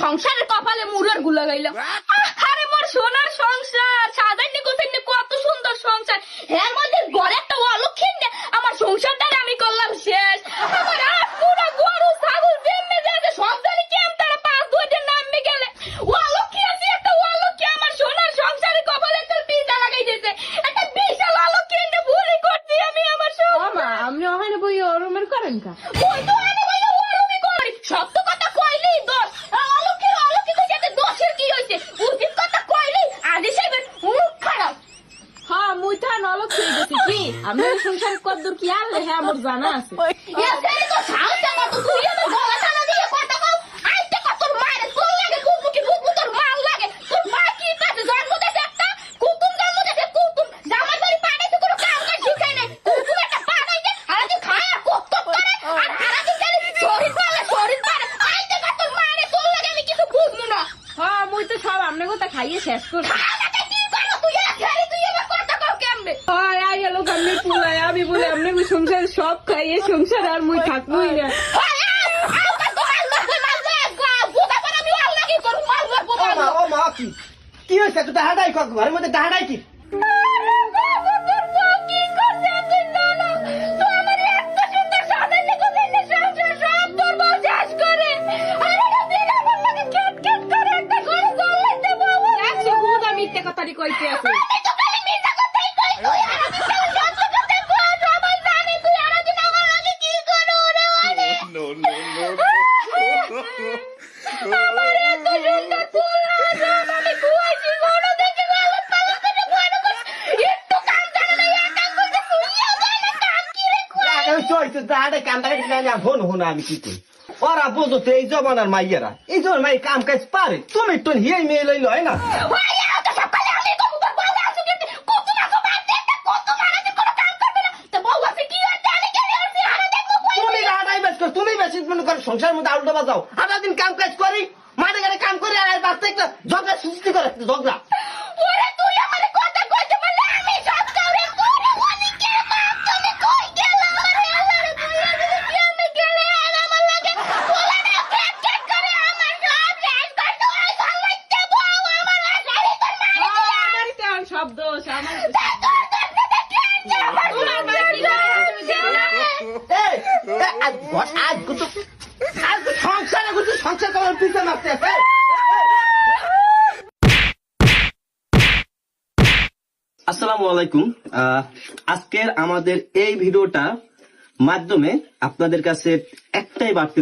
সংসারের কপালে মুড়ের গুলা গাইলাম। আরে মোর সোনার সংসার সাজাইনি গোছাইনি কত সুন্দর সংসার, এর মধ্যে ঘরে একটা অলক্ষী নে আমার সংসারটা আমি করলাম শেষ। আমার আর পুরো গরু ছাগল জেমে যাচ্ছে, সংসারে কেম তারা 5-2 দিন নামে গেলে অলক্ষী আছে একটা অলক্ষী আমার সোনার সংসারের কপালে একটা পিঠা লাগাই দিয়েছে। একটা বিশাল অলক্ষী নে ভুলি করছি আমি আমার মা আপনি ওখানে বই ওরমের করেন কা? ওই তো আমি বলি ওরমি করি, সত্য কথা কইলেই দোষ। অলক্ষী কইতে দোষের কি হইছে? উচিত কথা কইলেই আদি সাহেবের মুখ খারাপ। হ্যাঁ মুই তো নলক খেয়ে গেছি কি আমি সংসার কদ্দুর কি আনলে হ্যাঁ আমার জানা আছে। এসেই তো সাহস কত তুই আমার গলা টানা দিয়ে কথা কও। আইতে কত তোর মায়ের কোল লাগে কুকুকি বুকু তোর মাল লাগে। তোর মা কি কাছে জন্ম দিয়েছে একটা কুকুম জন্ম দিয়েছে কুকুম। জামাই বাড়ি পাঠাইতে কোনো কাম কাজ শিখাই নাই। কুকুম একটা পাঠাইতে আর তুই খায় আর কক কক করে আর হারাদিন গেলি শরীর পালে আইতে কত তোর মায়ের কোল লাগে আমি কিছু বুঝমু না। হ্যাঁ মুই তো সব আপনার কথা খাইয়ে শেষ করছি। খাওয়াটা কি করো তুই আখারি তুই আমার কথা কও কেমনে? হয় আই গেল আমি পুলাই আমি বলে আপনি সংসার সব খাইয়ে সংসার আর মুই থাকবই না। ও মা কি হয়েছে? তুই দাহাড়াই কর ঘরের মধ্যে দাহাড়াই কি? মিথ্যে কথাটি কইতে আছে। আমি কি করি ওরা বোঝো তো এই জমানার মাইয়েরা এই জমানার মাই কাম কাজ পারে তুমি তো হিয়াই মেয়ে লইল হয় না। তুমি বেশি মনে করো সংসার মধ্যে আলুটা বাজাও, আধা দিন কাম কাজ করি মাঠে ঘাটে কাম করি আর বাচ্চা একটা ঝগড়া সৃষ্টি করে ঝগড়া। সব দোষ আমার। সংসারে সংসার তোমার পিছনে মারতে আছে। আসসালামু আলাইকুম। আজকের আমাদের এই ভিডিওটা মাধ্যমে আপনাদের কাছে একটাই বার্তা